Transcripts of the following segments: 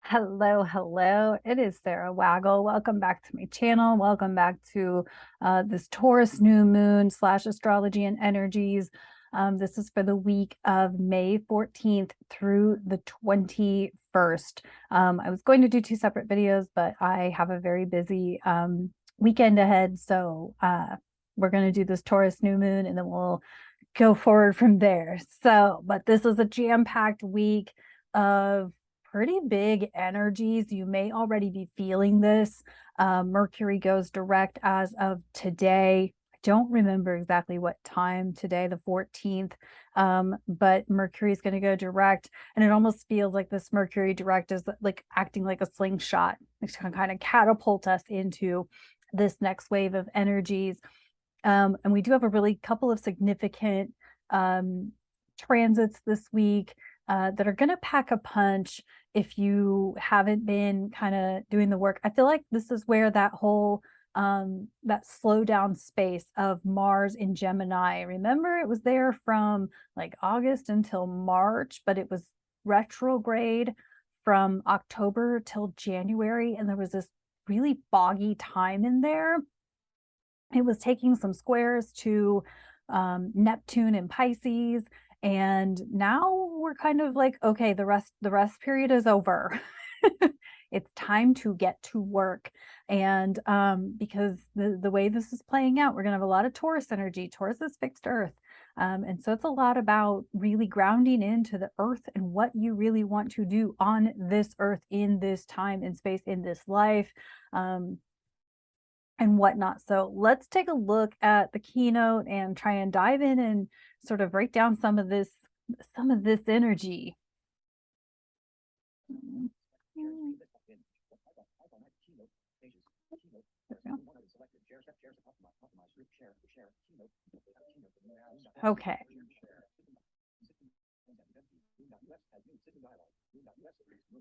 Hello. It is Sarah Waggle. Welcome back to my channel. Welcome back to this Taurus New Moon / astrology and energies. This is for the week of May 14th through the 21st. I was going to do two separate videos, but I have a very busy weekend ahead. So we're going to do this Taurus New Moon and then we'll go forward from there. But this is a jam-packed week of pretty big energies. You may already be feeling this. Mercury goes direct as of today. I don't remember exactly what time today, the 14th, but Mercury is going to go direct, and it almost feels like this Mercury direct is like acting like a slingshot. It's going to kind of catapult us into this next wave of energies. And we do have a really couple of significant transits this week that are going to pack a punch if you haven't been kind of doing the work. I feel like this is where that whole that slow down space of Mars in Gemini. Remember, it was there from like August until March, but it was retrograde from October till January, and there was this really foggy time in there. It was taking some squares to Neptune and Pisces, and now we're kind of like, okay, the rest period is over. It's time to get to work. And because the way this is playing out, we're gonna have a lot of Taurus energy. Taurus is fixed earth. And so it's a lot about really grounding into the earth and what you really want to do on this earth, in this time and space, in this life. And whatnot. So let's take a look at the keynote and try and dive in and sort of break down some of this energy. Okay.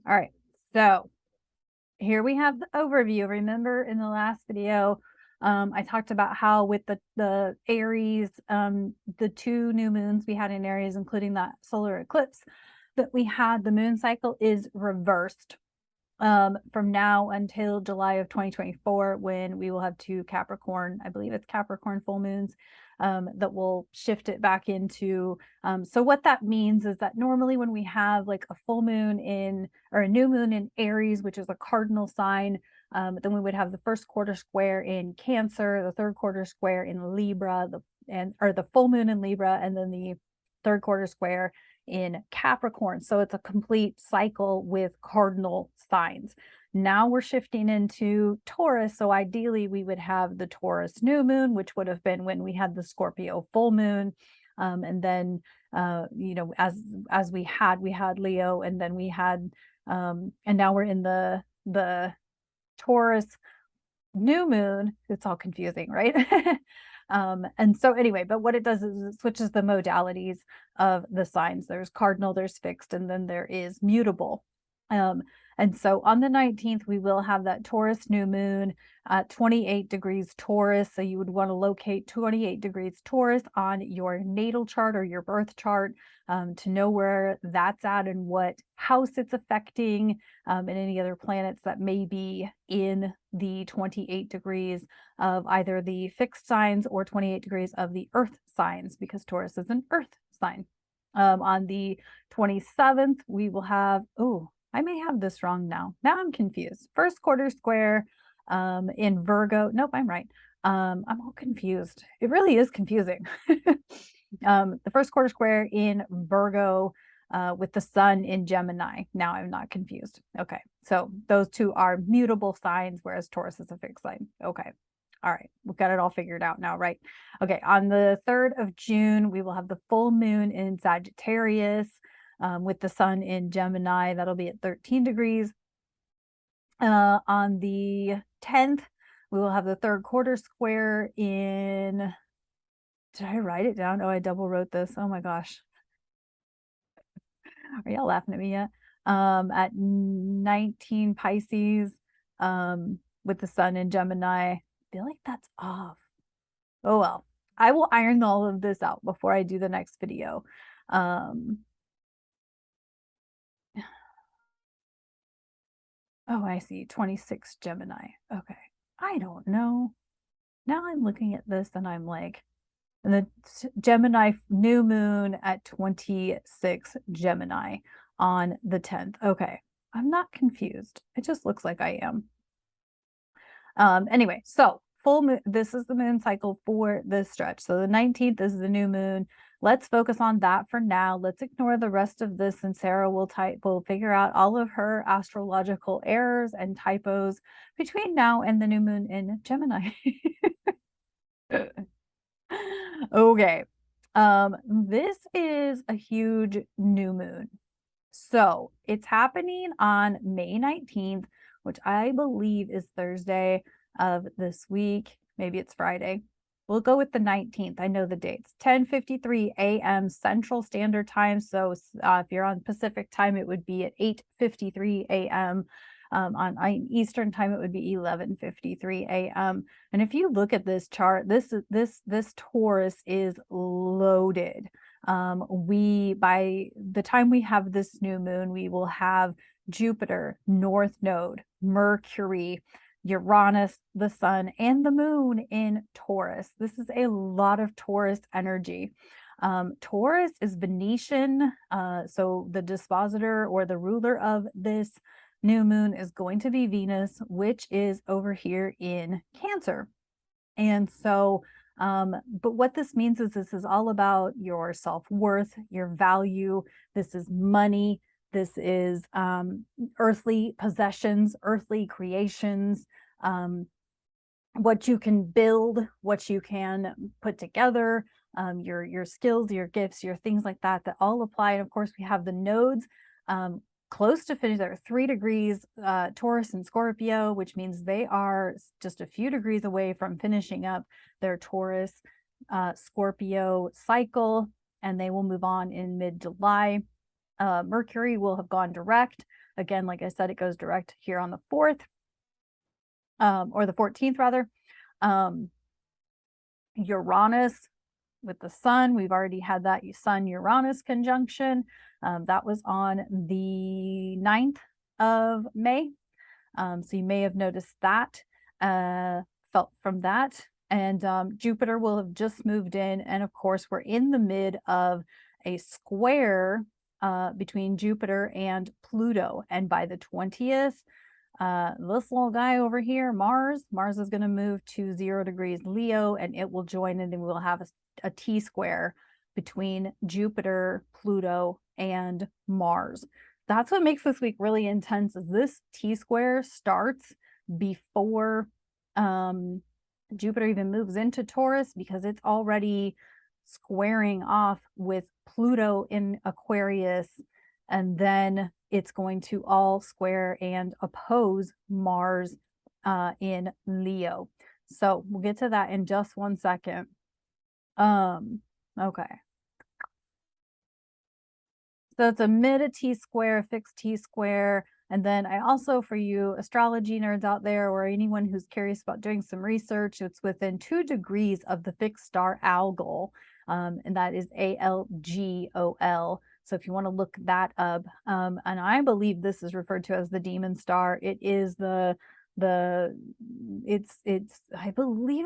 All right. So here we have the overview. Remember in the last video, I talked about how with the Aries, the two new moons we had in Aries, including that solar eclipse that we had, the moon cycle is reversed from now until July of 2024, when we will have two Capricorn, I believe it's Capricorn full moons, that will shift it back into. So what that means is that normally when we have like a full moon in, or a new moon in Aries, which is a cardinal sign, then we would have the first quarter square in Cancer, the third quarter square in Libra, or the full moon in Libra, and then the third quarter square in Capricorn. So it's a complete cycle with cardinal signs. Now we're shifting into Taurus. So ideally we would have the Taurus new moon, which would have been when we had the Scorpio full moon. And then, as we had Leo, and then we had, and now we're in the Taurus new moon. It's all confusing, right? And so anyway, but what it does is it switches the modalities of the signs. There's cardinal, there's fixed, and then there is mutable. And so on the 19th, we will have that Taurus new moon at 28 degrees Taurus. So you would want to locate 28 degrees Taurus on your natal chart or your birth chart, to know where that's at and what house it's affecting, and any other planets that may be in the 28 degrees of either the fixed signs or 28 degrees of the earth signs, because Taurus is an earth sign. On the 27th, we will have, oh, I may have this wrong now. Now I'm confused. First quarter square in Virgo. Nope, I'm right. I'm all confused. It really is confusing. The first quarter square in Virgo with the sun in Gemini. Now I'm not confused. Okay, so those two are mutable signs, whereas Taurus is a fixed sign. Okay. All right, we've got it all figured out now, right? Okay, on the 3rd of June, we will have the full moon in Sagittarius, with the sun in Gemini. That'll be at 13 degrees. On the 10th, we will have the third quarter square in, did I write it down? Oh, I double wrote this. Oh my gosh. Are y'all laughing at me yet? At 19 Pisces, with the sun in Gemini. I feel like that's off. Oh well, I will iron all of this out before I do the next video. Oh, I see. 26 Gemini. Okay. I don't know. Now I'm looking at this and I'm like, and the Gemini new moon at 26 Gemini on the 10th. Okay. I'm not confused. It just looks like I am. Anyway, so full moon, this is the moon cycle for this stretch. So the 19th is the new moon. Let's focus on that for now. Let's ignore the rest of this, and Sarah will figure out all of her astrological errors and typos between now and the new moon in Gemini. Okay. This is a huge new moon. So it's happening on May 19th, which I believe is Thursday of this week. Maybe it's Friday. We'll go with the 19th. I know the dates. 10:53 a.m. Central Standard Time. So if you're on Pacific Time, it would be at 8:53 a.m. On Eastern Time, it would be 11:53 a.m. And if you look at this chart, this Taurus is loaded. By the time we have this new moon, we will have Jupiter, North Node, Mercury, Uranus, the sun, and the moon in Taurus. This is a lot of Taurus energy. Taurus is Venetian, so the dispositor or the ruler of this new moon is going to be Venus, which is over here in Cancer. And so, but what this means is this is all about your self-worth, your value. This is money. This is earthly possessions, earthly creations, what you can build, what you can put together, your skills, your gifts, your things like that all apply. And of course, we have the nodes close to finish. They're 3 degrees Taurus and Scorpio, which means they are just a few degrees away from finishing up their Taurus Scorpio cycle, and they will move on in mid-July. Mercury will have gone direct. Again, like I said, it goes direct here on the 4th, or the 14th rather. Uranus with the sun, we've already had that Sun-Uranus conjunction. That was on the 9th of May. So you may have noticed that, felt from that. And Jupiter will have just moved in. And of course, we're in the mid of a square between Jupiter and Pluto. And by the 20th, this little guy over here, Mars is going to move to 0 degrees Leo, and it will join, and then we'll have a T-square between Jupiter, Pluto, and Mars. That's what makes this week really intense, is this T-square starts before Jupiter even moves into Taurus, because it's already squaring off with Pluto in Aquarius, and then it's going to all square and oppose Mars in Leo. So we'll get to that in just one second. Okay. So it's a mid T-square, fixed T-square. And then I also, for you astrology nerds out there, or anyone who's curious about doing some research, it's within 2 degrees of the fixed star Algol, and that is Algol. So if you want to look that up, and I believe this is referred to as the demon star. It is I believe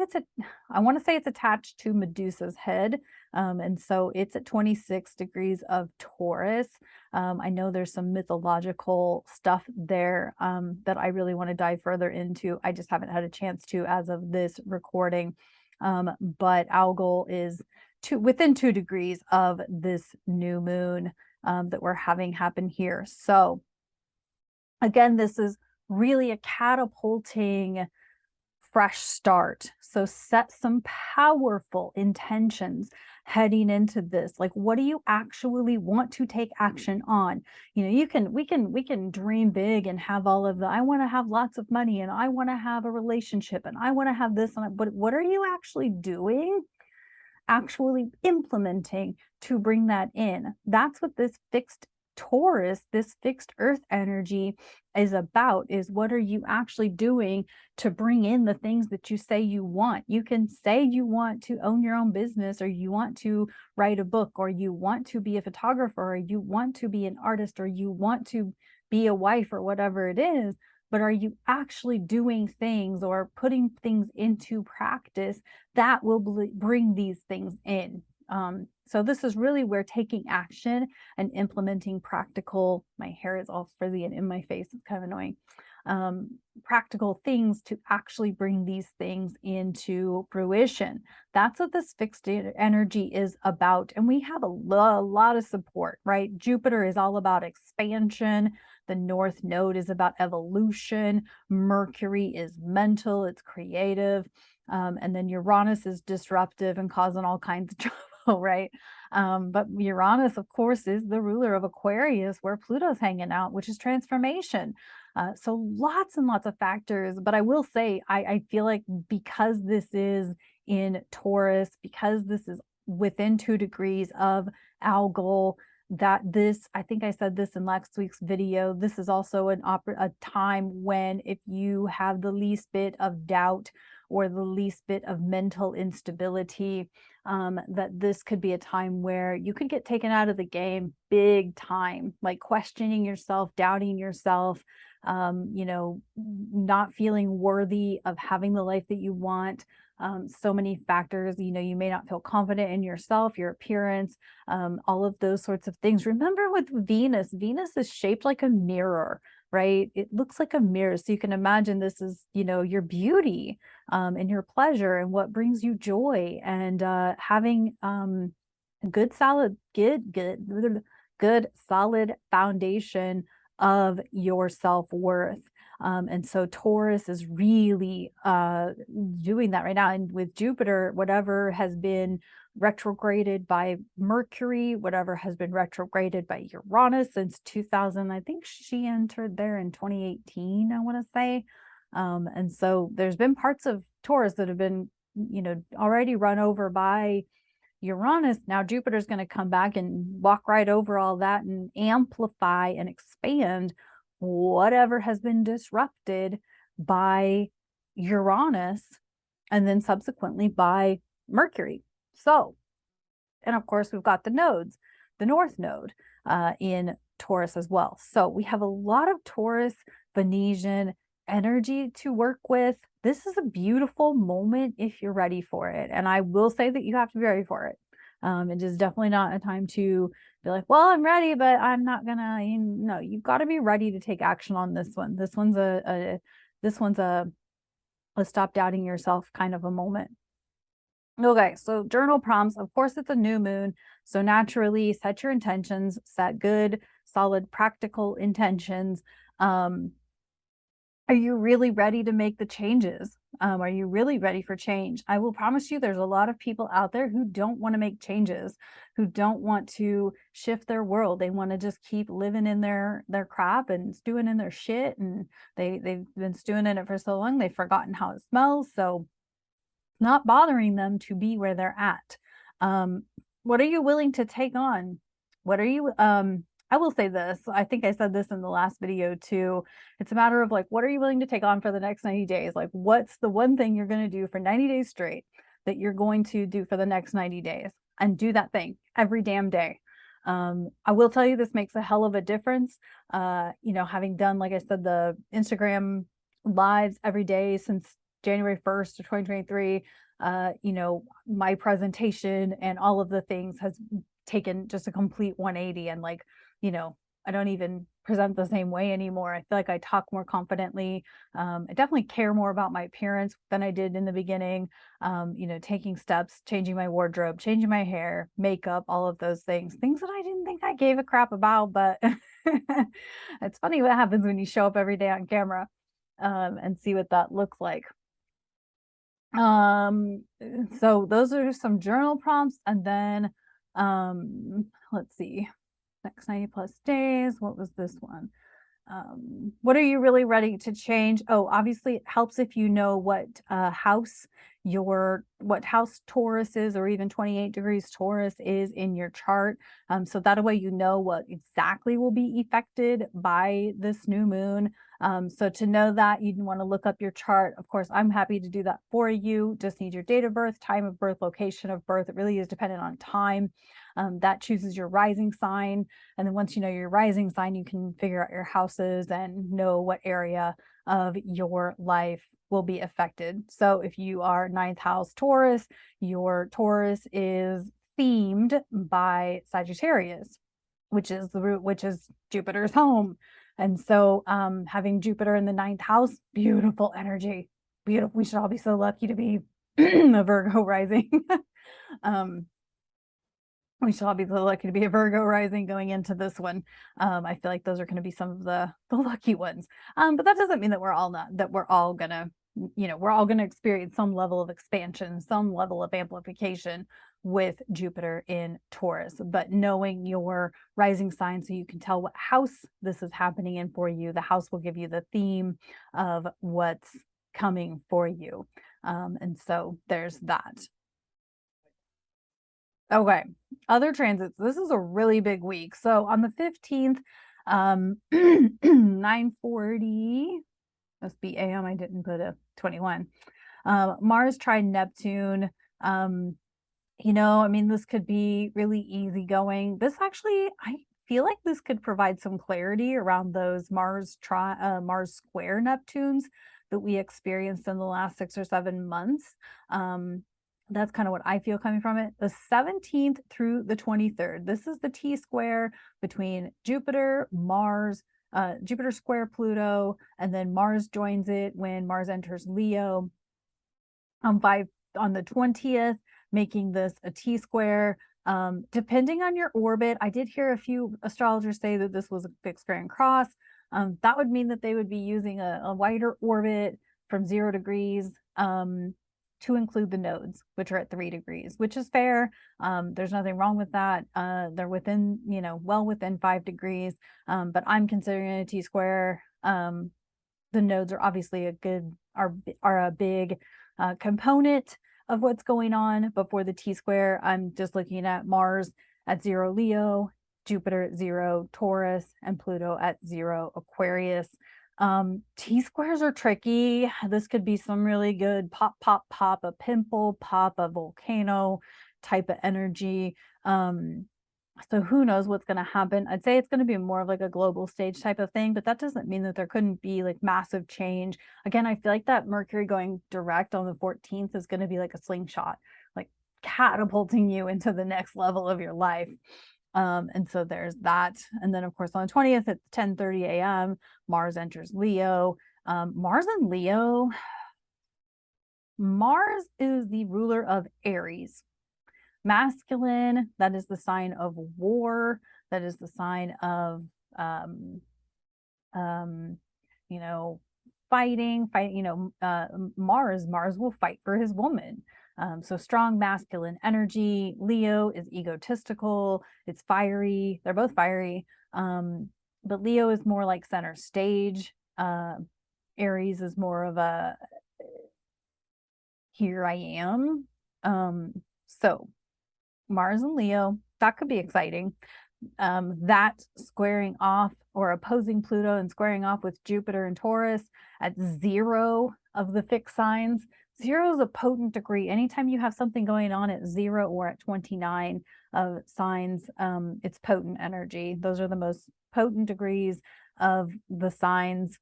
I want to say it's attached to Medusa's head. And so it's at 26 degrees of Taurus. I know there's some mythological stuff there that I really want to dive further into. I just haven't had a chance to as of this recording. But Algol is within 2 degrees of this new moon that we're having happen here. So again, this is really a catapulting fresh start. So set some powerful intentions heading into this. Like, what do you actually want to take action on? You know, we can dream big and have all of I want to have lots of money, and I want to have a relationship, and I want to have this, but what are you actually doing? Actually implementing to bring that in. That's what this fixed Taurus, this fixed earth energy is about, is what are you actually doing to bring in the things that you say you want. You can say you want to own your own business, or you want to write a book, or you want to be a photographer, or you want to be an artist, or you want to be a wife, or whatever it is. but are you actually doing things or putting things into practice that will bring these things in? So this is really where taking action and implementing practical, my hair is all frizzy and in my face, it's kind of annoying, practical things to actually bring these things into fruition. That's what this fixed energy is about. And we have a lot of support, right? Jupiter is all about expansion. The North Node is about evolution. Mercury is mental, it's creative. And then Uranus is disruptive and causing all kinds of trouble, right? But Uranus, of course, is the ruler of Aquarius, where Pluto's hanging out, which is transformation. So lots and lots of factors. But I will say, I feel like because this is in Taurus, because this is within 2 degrees of Algol, that this, I think I said this in last week's video, this is also a time when if you have the least bit of doubt or the least bit of mental instability, that this could be a time where you could get taken out of the game big time, like questioning yourself, doubting yourself, you know, not feeling worthy of having the life that you want. So many factors, you know, you may not feel confident in yourself, your appearance, all of those sorts of things. Remember with Venus, Venus is shaped like a mirror, right? It looks like a mirror. So you can imagine this is, you know, your beauty, and your pleasure and what brings you joy, and having good solid foundation of your self-worth. And so Taurus is really doing that right now. And with Jupiter, whatever has been retrograded by Mercury, whatever has been retrograded by Uranus since 2000, I think she entered there in 2018, I want to say. And so there's been parts of Taurus that have been, you know, already run over by Uranus. Now Jupiter's going to come back and walk right over all that and amplify and expand whatever has been disrupted by Uranus and then subsequently by Mercury. So, and of course we've got the nodes, the North Node in Taurus as well. So we have a lot of Taurus, Venusian energy to work with. This is a beautiful moment if you're ready for it. And I will say that you have to be ready for it. It is definitely not a time to be like, well, I'm ready, but I'm not gonna, you know, you've got to be ready to take action on this one. This one's a stop doubting yourself kind of a moment. Okay, so journal prompts, of course, it's a new moon. So naturally set your intentions, set good, solid, practical intentions. Are you really ready to make the changes? Are you really ready for change? I will promise you there's a lot of people out there who don't want to make changes, who don't want to shift their world. They want to just keep living in their crap and stewing in their shit. And they've been stewing in it for so long, they've forgotten how it smells. So it's not bothering them to be where they're at. What are you willing to take on? What are you, I will say this, I think I said this in the last video too. It's a matter of like, what are you willing to take on for the next 90 days? Like, what's the one thing you're going to do for 90 days straight that you're going to do for the next 90 days, and do that thing every damn day. I will tell you, this makes a hell of a difference. You know, having done, like I said, the Instagram lives every day since January 1st of 2023, you know, my presentation and all of the things has taken just a complete 180. And like, you know, I don't even present the same way anymore. I feel like I talk more confidently. I definitely care more about my appearance than I did in the beginning. You know, taking steps, changing my wardrobe, changing my hair, makeup, all of those things that I didn't think I gave a crap about. But it's funny what happens when you show up every day on camera, and see what that looks like. So those are some journal prompts. And then let's see, next 90 plus days, what was this one? What are you really ready to change? Oh, obviously it helps if you know what house Taurus is, or even 28 degrees Taurus is in your chart. So that way you know what exactly will be affected by this new moon. So to know that, you'd want to look up your chart. Of course, I'm happy to do that for you. Just need your date of birth, time of birth, location of birth. It really is dependent on time. that chooses your rising sign. And then once you know your rising sign, you can figure out your houses and know what area of your life will be affected. So if you are ninth house Taurus, your Taurus is themed by Sagittarius, which is the root, which is Jupiter's home. And so having Jupiter in the ninth house, beautiful energy. Beautiful. We should all be so lucky to be a Virgo rising. We should all be so lucky to be a Virgo rising going into this one. I feel like those are going to be some of the lucky ones. But that doesn't mean that we're all gonna, we're all gonna experience some level of expansion, some level of amplification with Jupiter in Taurus. But knowing your rising sign so you can tell what house this is happening in for you, the house will give you the theme of what's coming for you. And so there's that. Okay, other transits. This is a really big week. So on the 15th, 9:40, must be AM. I didn't put a 21. Mars trine Neptune. I mean, this could be really easygoing. This actually, I feel like this could provide some clarity around those Mars square Neptunes that we experienced in the last 6 or 7 months. That's kind of what I feel coming from it. The 17th through the 23rd, this is the T square between Jupiter, Mars, Jupiter square Pluto, and then Mars joins it when Mars enters Leo on the 20th, making this a T square. Depending on your orbit, I did hear a few astrologers say that this was a fixed square and cross. That would mean that they would be using a wider orbit from 0 degrees to include the nodes, which are at 3 degrees, which is fair. There's nothing wrong with that. They're within, well within 5 degrees. But I'm considering it a T square. The nodes are obviously are a big component of what's going on. But for the T square, I'm just looking at Mars at 0 Leo, Jupiter at 0 Taurus, and Pluto at 0 Aquarius. T squares are tricky. This could be some really good pop, a pimple, pop, a volcano type of energy. So who knows what's going to happen. I'd say it's going to be more of like a global stage type of thing, but that doesn't mean that there couldn't be like massive change. Again, I feel like that Mercury going direct on the 14th is going to be like a slingshot, like catapulting you into the next level of your life. And so there's that. And then of course on the 20th at 10:30 a.m. Mars enters Leo. Mars in Leo, Mars is the ruler of Aries. Masculine, that is the sign of war, that is the sign of fighting, Mars will fight for his woman. So strong masculine energy. Leo is egotistical, it's fiery, they're both fiery. But Leo is more like center stage. Aries is more of a here I am. So Mars and Leo, that could be exciting. That squaring off or opposing Pluto and squaring off with Jupiter and Taurus at 0 of the fixed signs. 0 is a potent degree. Anytime you have something going on at 0 or at 29 of signs, it's potent energy. Those are the most potent degrees of the signs.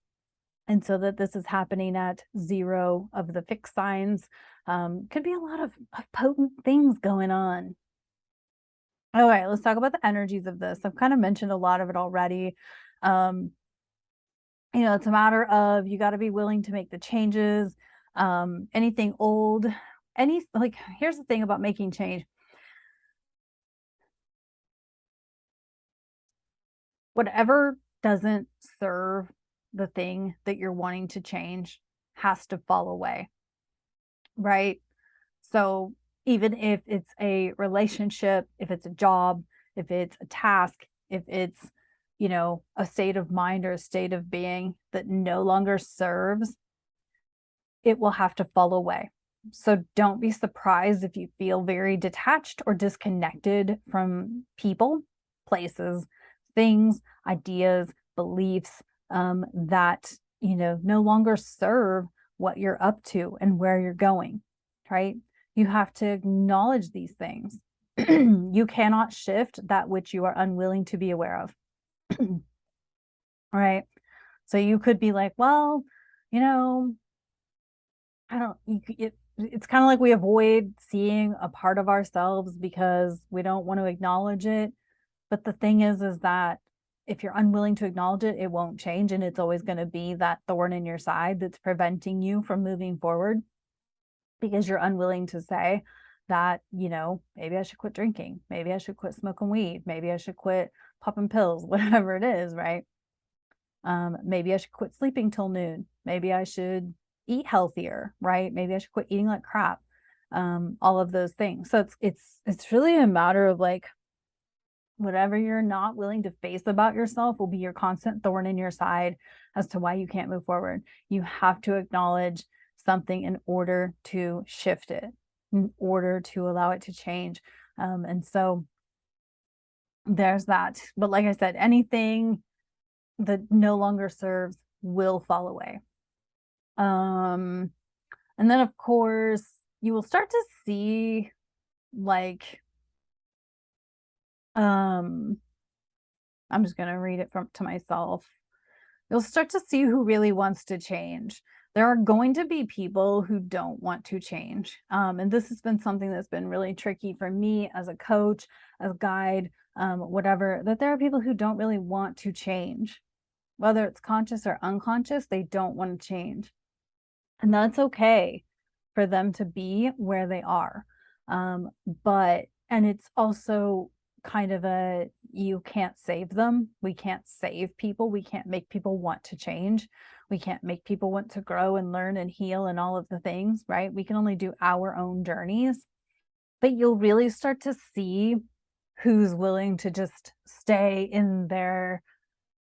And so that this is happening at 0 of the fixed signs, could be a lot of potent things going on. All right, let's talk about the energies of this. I've kind of mentioned a lot of it already. It's a matter of you got to be willing to make the changes. Anything old, here's the thing about making change. Whatever doesn't serve the thing that you're wanting to change has to fall away, right? So even if it's a relationship, if it's a job, if it's a task, if it's, a state of mind or a state of being that no longer serves, it will have to fall away. So don't be surprised if you feel very detached or disconnected from people, places, things, ideas, beliefs that, no longer serve what you're up to and where you're going, right? You have to acknowledge these things. You cannot shift that which you are unwilling to be aware of. Right? So you could be like, well, you know, I don't, it's kind of like we avoid seeing a part of ourselves because we don't want to acknowledge it. But the thing is that if you're unwilling to acknowledge it, it won't change. And it's always going to be that thorn in your side that's preventing you from moving forward because you're unwilling to say that, maybe I should quit drinking. Maybe I should quit smoking weed. Maybe I should quit popping pills, whatever it is, right? Maybe I should quit sleeping till noon. Maybe I should eat healthier, right? Maybe I should quit eating like crap. All of those things. So it's really a matter of like, whatever you're not willing to face about yourself will be your constant thorn in your side as to why you can't move forward. You have to acknowledge something in order to shift it, in order to allow it to change. And so there's that. But like I said, anything that no longer serves will fall away. And then of course you will start to see like, I'm just going to read it to myself. You'll start to see who really wants to change. There are going to be people who don't want to change. And this has been something that's been really tricky for me as a coach, as a guide, whatever, that there are people who don't really want to change. Whether it's conscious or unconscious, they don't want to change. And that's okay for them to be where they are. And it's also kind of you can't save them. We can't save people. We can't make people want to change. We can't make people want to grow and learn and heal and all of the things, right? We can only do our own journeys. But you'll really start to see who's willing to just stay in their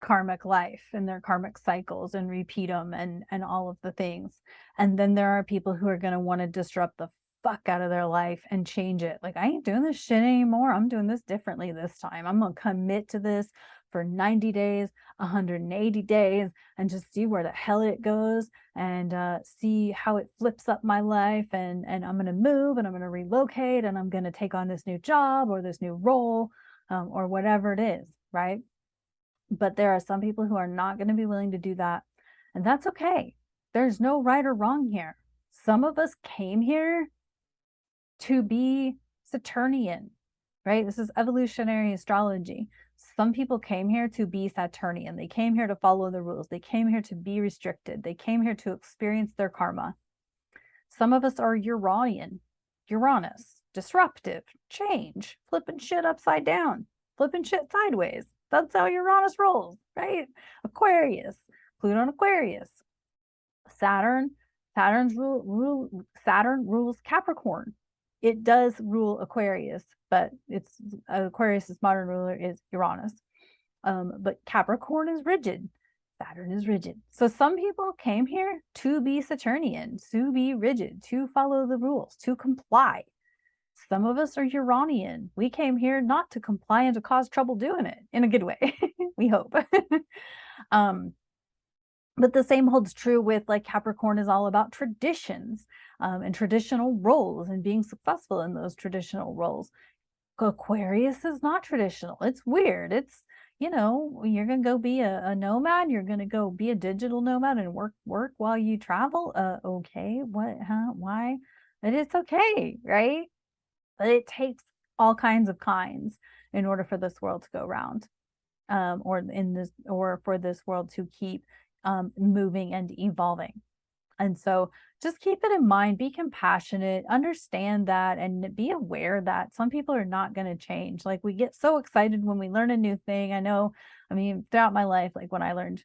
karmic life and their karmic cycles and repeat them and all of the things. And then there are people who are going to want to disrupt the fuck out of their life and change it. Like, I ain't doing this shit anymore. I'm doing this differently this time. I'm going to commit to this for 90 days, 180 days, and just see where the hell it goes and see how it flips up my life. And I'm going to move and I'm going to relocate and I'm going to take on this new job or this new role or whatever it is, right? But there are some people who are not going to be willing to do that. And that's okay. There's no right or wrong here. Some of us came here to be Saturnian, right? This is evolutionary astrology. Some people came here to be Saturnian. They came here to follow the rules. They came here to be restricted. They came here to experience their karma. Some of us are Uranian, Uranus, disruptive, change, flipping shit upside down, flipping shit sideways. That's how Uranus rolls, right? Aquarius, Pluto and Aquarius. Saturn rules Capricorn. It does rule Aquarius, but Aquarius's modern ruler is Uranus. But Capricorn is rigid. Saturn is rigid. So some people came here to be Saturnian, to be rigid, to follow the rules, to comply. Some of us are Uranian. We came here not to comply and to cause trouble doing it in a good way. We hope. But the same holds true with like Capricorn is all about traditions and traditional roles and being successful in those traditional roles. Aquarius is not traditional. It's weird. It's, you're going to go be a nomad. You're going to go be a digital nomad and work while you travel. Okay. What, why? But it's okay, right? But it takes all kinds in order for this world to go round, or for this world to keep moving and evolving. And so just keep it in mind, be compassionate, understand that, and be aware that some people are not going to change. Like, we get so excited when we learn a new thing. Throughout my life, like when I learned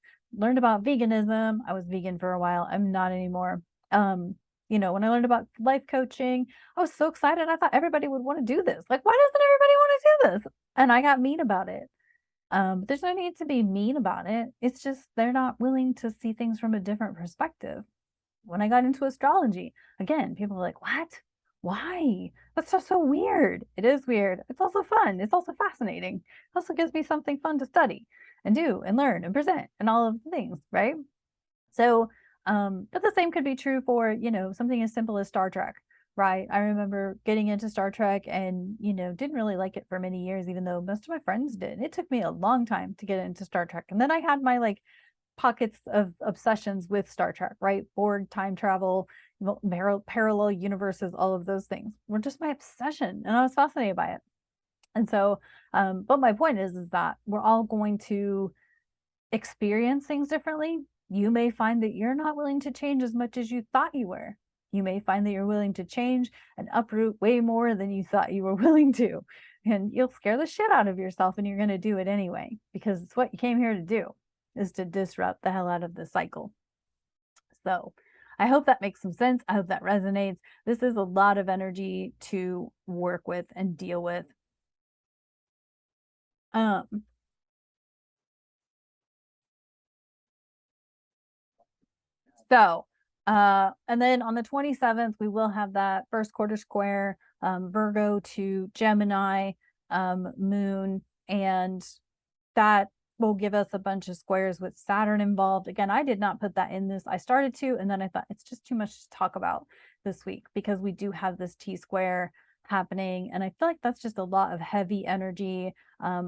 about veganism, I was vegan for a while. I'm not anymore. When I learned about life coaching, I was so excited. I thought everybody would want to do this. Like, why doesn't everybody want to do this? And I got mean about it. There's no need to be mean about it. It's just they're not willing to see things from a different perspective. When I got into astrology, again, people were like, what? Why? That's so weird. It is weird. It's also fun. It's also fascinating. It also gives me something fun to study and do and learn and present and all of the things, right? So, but the same could be true for, something as simple as Star Trek. right? I remember getting into Star Trek and, didn't really like it for many years, even though most of my friends did. It took me a long time to get into Star Trek. And then I had my like pockets of obsessions with Star Trek, right? Borg, time travel, parallel universes, all of those things were just my obsession. And I was fascinated by it. And so, but my point is that we're all going to experience things differently. You may find that you're not willing to change as much as you thought you were. You may find that you're willing to change and uproot way more than you thought you were willing to. And you'll scare the shit out of yourself, and you're going to do it anyway, because it's what you came here to do, is to disrupt the hell out of the cycle. So I hope that makes some sense. I hope that resonates. This is a lot of energy to work with and deal with. So, and then on the 27th, we will have that first quarter square, Virgo to Gemini moon, and that will give us a bunch of squares with Saturn involved. Again, I did not put that in this. I started to, and then I thought it's just too much to talk about this week because we do have this T square happening, and I feel like that's just a lot of heavy energy.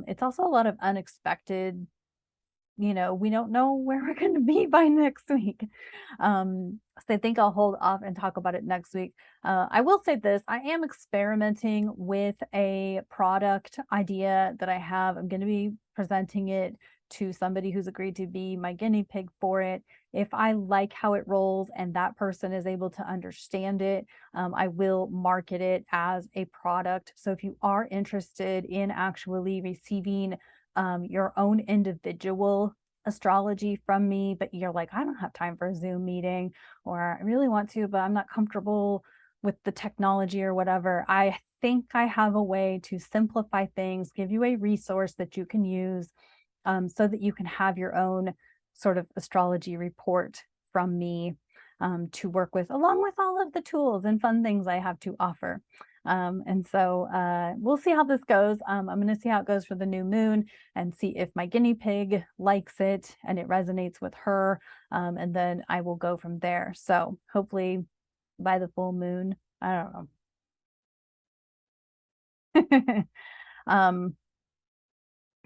It's also a lot of unexpected, we don't know where we're going to be by next week. So I think I'll hold off and talk about it next week. I will say this, I am experimenting with a product idea that I have. I'm going to be presenting it to somebody who's agreed to be my guinea pig for it. If I like how it rolls and that person is able to understand it, I will market it as a product. So if you are interested in actually receiving your own individual astrology from me, but you're like, I don't have time for a Zoom meeting, or I really want to, but I'm not comfortable with the technology or whatever. I think I have a way to simplify things, give you a resource that you can use so that you can have your own sort of astrology report from me to work with, along with all of the tools and fun things I have to offer. And so we'll see how this goes. I'm going to see how it goes for the new moon and see if my guinea pig likes it and it resonates with her. And then I will go from there. So hopefully by the full moon, I don't know.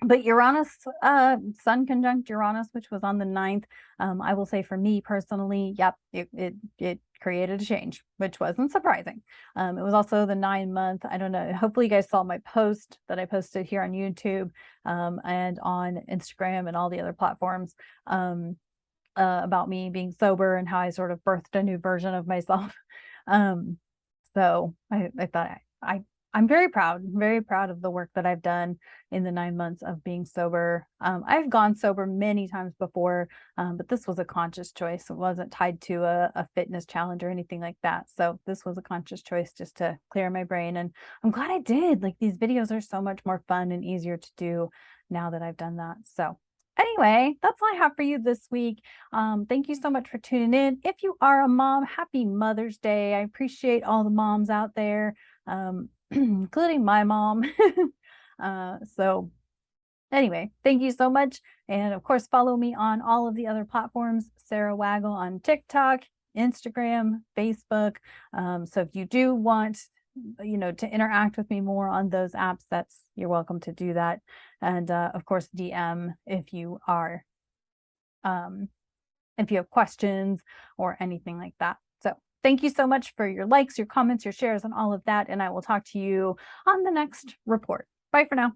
But Uranus, Sun conjunct Uranus, which was on the 9th, I will say for me personally, yep, it created a change, which wasn't surprising. It was also the 9-month. I don't know. Hopefully you guys saw my post that I posted here on YouTube and on Instagram and all the other platforms about me being sober and how I sort of birthed a new version of myself. So I thought I'm very proud of the work that I've done in the 9 months of being sober. I've gone sober many times before, but this was a conscious choice. It wasn't tied to a fitness challenge or anything like that. So this was a conscious choice just to clear my brain. And I'm glad I did. Like, these videos are so much more fun and easier to do now that I've done that. So anyway, that's all I have for you this week. Thank you so much for tuning in. If you are a mom, happy Mother's Day. I appreciate all the moms out there. Including my mom. So anyway, thank you so much. And of course, follow me on all of the other platforms, Sarah Waggle on TikTok, Instagram, Facebook. So if you do want, to interact with me more on those apps, you're welcome to do that. And of course, DM if you are, if you have questions or anything like that. So thank you so much for your likes, your comments, your shares, and all of that. And I will talk to you on the next report. Bye for now.